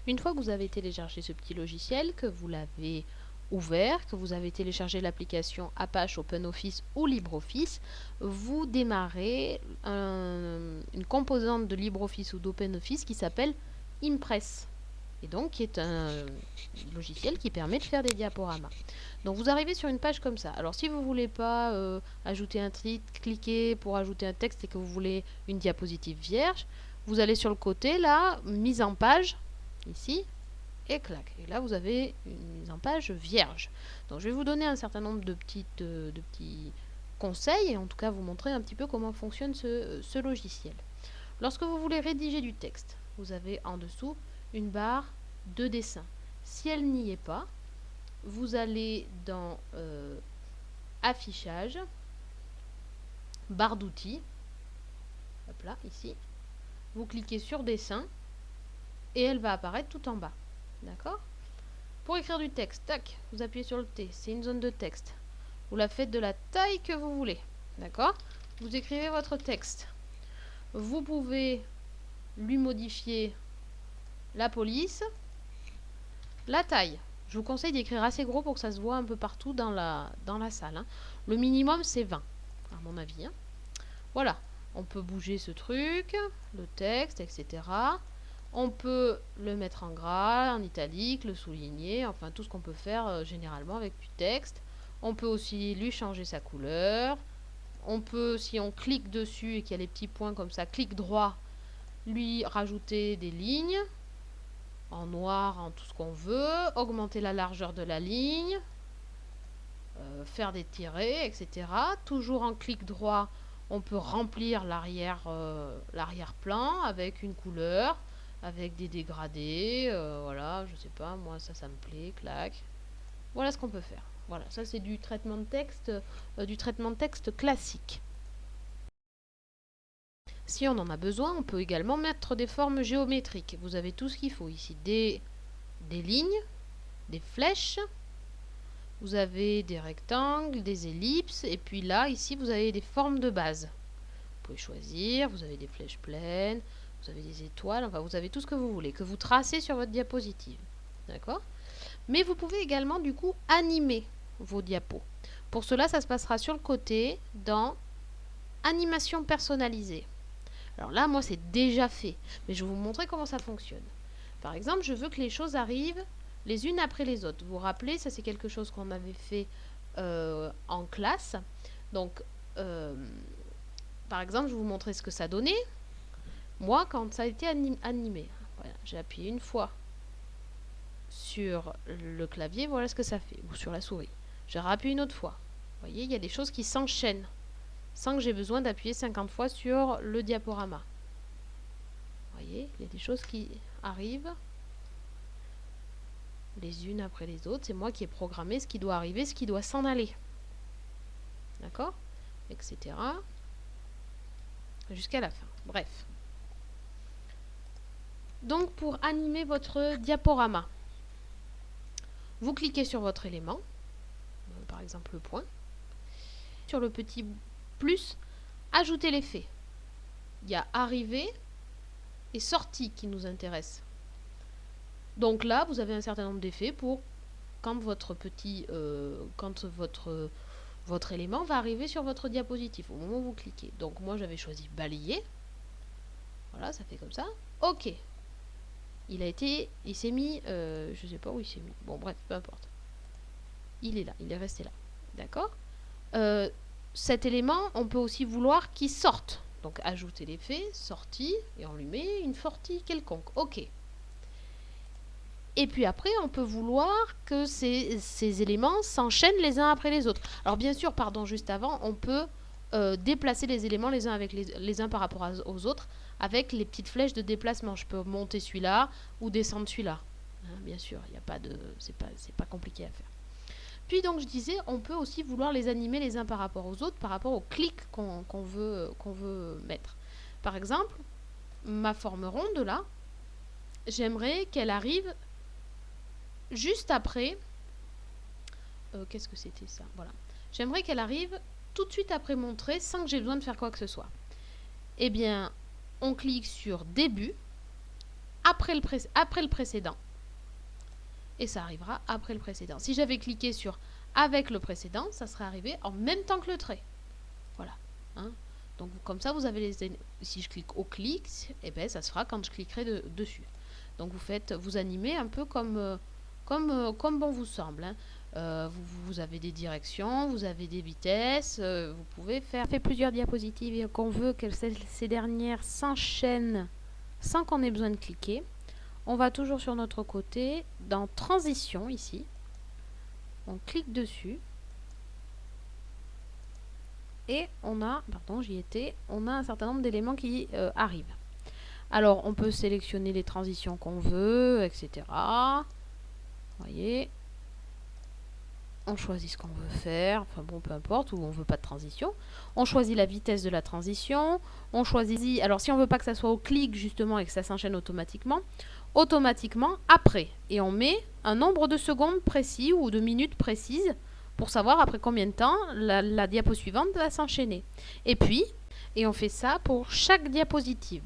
Une fois que vous avez téléchargé ce petit logiciel, que vous l'avez ouvert, que vous avez téléchargé l'application Apache, OpenOffice ou LibreOffice, vous démarrez une composante de LibreOffice ou d'OpenOffice qui s'appelle Impress, et donc qui est un logiciel qui permet de faire des diaporamas. Donc vous arrivez sur une page comme ça. Alors si vous ne voulez pas ajouter un titre, cliquer pour ajouter un texte et que vous voulez une diapositive vierge, vous allez sur le côté là, mise en page, ici, et clac. Et là vous avez une mise en page vierge. Donc je vais vous donner un certain nombre de petits conseils, et en tout cas vous montrer un petit peu comment fonctionne ce logiciel. Lorsque vous voulez rédiger du texte, vous avez en dessous une barre de dessin. Si elle n'y est pas, vous allez dans affichage, barre d'outils, hop là, ici, vous cliquez sur dessin et elle va apparaître tout en bas. D'accord? Pour écrire du texte, tac, vous appuyez sur le T, c'est une zone de texte. Vous la faites de la taille que vous voulez. D'accord? Vous écrivez votre texte. Vous pouvez lui modifier la police, la taille. Je vous conseille d'écrire assez gros pour que ça se voit un peu partout dans la salle. Hein. Le minimum, c'est 20, à mon avis. Hein. Voilà, on peut bouger ce truc, le texte, etc. On peut le mettre en gras, en italique, le souligner, enfin tout ce qu'on peut faire généralement avec du texte. On peut aussi lui changer sa couleur. On peut, si on clique dessus et qu'il y a les petits points comme ça, clic droit, lui rajouter des lignes en noir, en tout ce qu'on veut, augmenter la largeur de la ligne, faire des tirets, etc. Toujours en clic droit, on peut remplir l'arrière-plan avec une couleur, avec des dégradés, voilà, je sais pas, moi ça me plaît, clac. Voilà ce qu'on peut faire. Voilà, ça c'est du traitement de texte classique. Si on en a besoin, on peut également mettre des formes géométriques. Vous avez tout ce qu'il faut ici. Des lignes, des flèches, vous avez des rectangles, des ellipses, et puis là, ici, vous avez des formes de base. Vous pouvez choisir, vous avez des flèches pleines, vous avez des étoiles, enfin vous avez tout ce que vous voulez, que vous tracez sur votre diapositive. D'accord? Mais vous pouvez également, du coup, animer vos diapos. Pour cela, ça se passera sur le côté dans Animation personnalisée. Alors là, moi, c'est déjà fait, mais je vais vous montrer comment ça fonctionne. Par exemple, je veux que les choses arrivent les unes après les autres. Vous vous rappelez, ça c'est quelque chose qu'on avait fait en classe. Donc, par exemple, je vais vous montrer ce que ça donnait. Moi, quand ça a été animé, voilà, j'ai appuyé une fois sur le clavier, voilà ce que ça fait, ou sur la souris. J'ai rappuyé une autre fois. Vous voyez, il y a des choses qui s'enchaînent, sans que j'ai besoin d'appuyer 50 fois sur le diaporama. Vous voyez, il y a des choses qui arrivent les unes après les autres. C'est moi qui ai programmé ce qui doit arriver, ce qui doit s'en aller. D'accord? Etc. Jusqu'à la fin. Bref. Donc, pour animer votre diaporama, vous cliquez sur votre élément, par exemple le point, sur le petit plus, ajouter l'effet. Il y a arrivée et sortie qui nous intéressent. Donc là, vous avez un certain nombre d'effets pour quand votre votre élément va arriver sur votre diapositive au moment où vous cliquez. Donc moi j'avais choisi balayer. Voilà, ça fait comme ça. Ok. Il s'est mis, je sais pas où il s'est mis. Bon bref, peu importe. Il est là, il est resté là. D'accord. Cet élément, on peut aussi vouloir qu'il sorte. Donc ajouter l'effet, sortie, et on lui met une sortie quelconque. Ok. Et puis après, on peut vouloir que ces éléments s'enchaînent les uns après les autres. Alors bien sûr, pardon, juste avant, on peut déplacer les éléments les uns avec les uns par rapport aux autres avec les petites flèches de déplacement. Je peux monter celui-là ou descendre celui-là. Hein, bien sûr, il n'y a pas de, c'est pas compliqué à faire. Puis donc je disais, on peut aussi vouloir les animer les uns par rapport aux autres, par rapport aux clics qu'on veut mettre. Par exemple, ma forme ronde là, j'aimerais qu'elle arrive juste après, qu'est-ce que c'était ça? Voilà. J'aimerais qu'elle arrive tout de suite après mon trait sans que j'ai besoin de faire quoi que ce soit. Eh bien, on clique sur début après le précédent. Et ça arrivera après le précédent. Si j'avais cliqué sur avec le précédent, ça serait arrivé en même temps que le trait. Voilà. Hein. Donc comme ça, vous avez les... Si je clique au clic, eh ben, ça se fera quand je cliquerai dessus. Donc vous animez un peu comme bon vous semble. Hein. Vous avez des directions, vous avez des vitesses, vous pouvez faire plusieurs diapositives et qu'on veut que ces dernières s'enchaînent sans qu'on ait besoin de cliquer. On va toujours sur notre côté, dans transition ici, on clique dessus et on a, pardon j'y étais, on a un certain nombre d'éléments qui arrivent. Alors on peut sélectionner les transitions qu'on veut, etc. Vous voyez, on choisit ce qu'on veut faire, enfin bon peu importe, ou on veut pas de transition. On choisit la vitesse de la transition, on choisit, alors si on veut pas que ça soit au clic justement et que ça s'enchaîne automatiquement après. Et on met un nombre de secondes précis ou de minutes précises pour savoir après combien de temps la diapo suivante va s'enchaîner. Et puis, on fait ça pour chaque diapositive.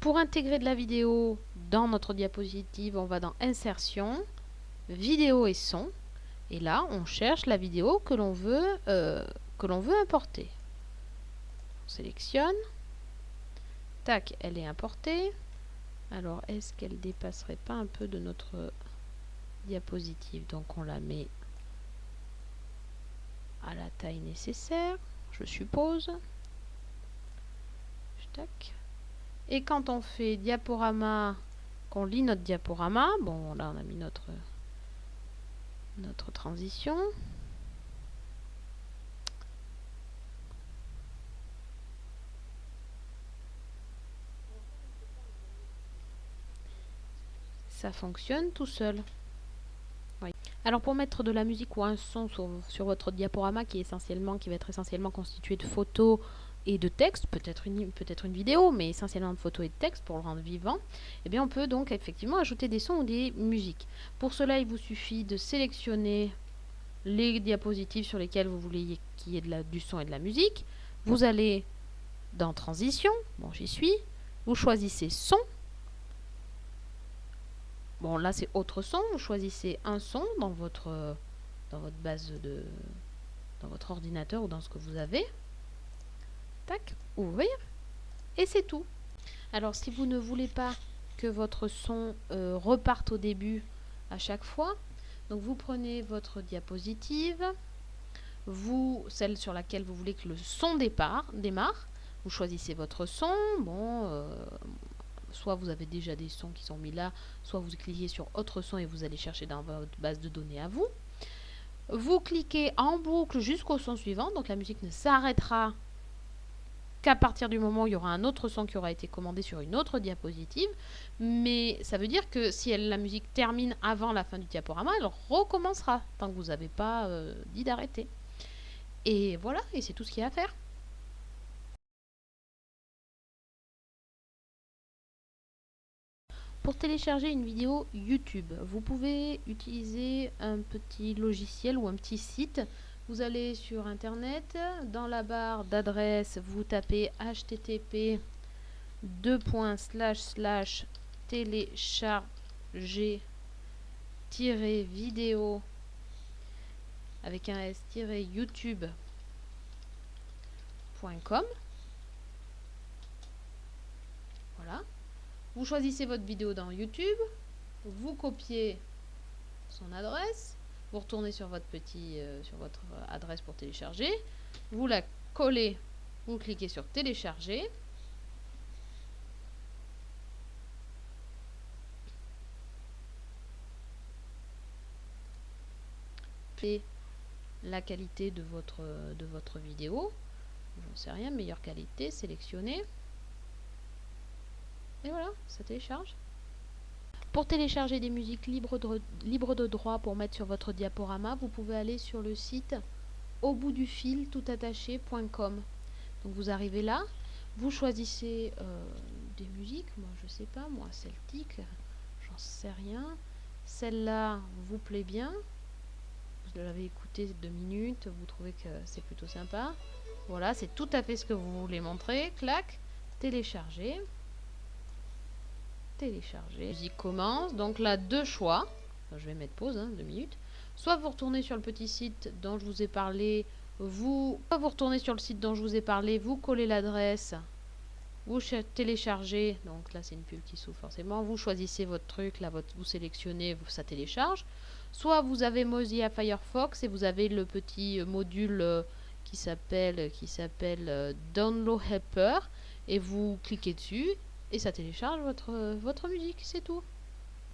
Pour intégrer de la vidéo dans notre diapositive, on va dans Insertion, Vidéo et son. Et là, on cherche la vidéo que l'on veut importer. On sélectionne. Tac, elle est importée. Alors, est-ce qu'elle dépasserait pas un peu de notre diapositive? Donc, on la met à la taille nécessaire, je suppose. Tac. Et quand on fait diaporama, qu'on lit notre diaporama, bon, là, on a mis notre transition. Ça fonctionne tout seul. Oui. Alors pour mettre de la musique ou un son sur votre diaporama qui va être essentiellement constitué de photos et de texte, peut-être une vidéo, mais essentiellement de photos et de texte pour le rendre vivant, eh bien on peut donc effectivement ajouter des sons ou des musiques. Pour cela, il vous suffit de sélectionner les diapositives sur lesquelles vous voulez qu'il y ait du son et de la musique. Vous allez dans Transition, bon j'y suis, vous choisissez Son. Bon, là, c'est autre son. Vous choisissez un son dans votre base dans votre ordinateur ou dans ce que vous avez. Tac, ouvrir. Et c'est tout. Alors, si vous ne voulez pas que votre son reparte au début à chaque fois, donc vous prenez votre diapositive, celle sur laquelle vous voulez que le son démarre. Vous choisissez votre son. Bon, soit vous avez déjà des sons qui sont mis là, soit vous cliquez sur autre son et vous allez chercher dans votre base de données à vous. Vous cliquez en boucle jusqu'au son suivant, donc la musique ne s'arrêtera qu'à partir du moment où il y aura un autre son qui aura été commandé sur une autre diapositive, mais ça veut dire que si la musique termine avant la fin du diaporama, elle recommencera, tant que vous n'avez pas dit d'arrêter. Et voilà, et c'est tout ce qu'il y a à faire. Pour télécharger une vidéo YouTube, vous pouvez utiliser un petit logiciel ou un petit site. Vous allez sur internet, dans la barre d'adresse, vous tapez http://télécharger-vidéo avec un s-youtube.com. Voilà. Vous choisissez votre vidéo dans YouTube, vous copiez son adresse, vous retournez sur votre adresse pour télécharger, vous la collez, vous cliquez sur télécharger. Et la qualité de votre vidéo, j'en sais rien, meilleure qualité, sélectionnez. Et voilà, ça télécharge. Pour télécharger des musiques libres de droit pour mettre sur votre diaporama, vous pouvez aller sur le site auboutdufil toutattaché.com. Donc vous arrivez là, vous choisissez des musiques, moi je sais pas, moi celtique, j'en sais rien. Celle-là vous plaît bien, vous l'avez écoutée 2 minutes, vous trouvez que c'est plutôt sympa. Voilà, c'est tout à fait ce que vous voulez montrer. Clac, télécharger. télécharger. La musique commence. Donc là, deux choix. Enfin, je vais mettre pause, 2 minutes. Soit vous retournez sur le petit site dont je vous ai parlé, vous retournez sur le site dont je vous ai parlé, vous collez l'adresse, vous téléchargez, donc là c'est une pub qui s'ouvre forcément, vous choisissez votre truc, là vous sélectionnez, ça télécharge. Soit vous avez Mozilla Firefox et vous avez le petit module qui s'appelle Download Helper et vous cliquez dessus et ça télécharge votre musique, c'est tout.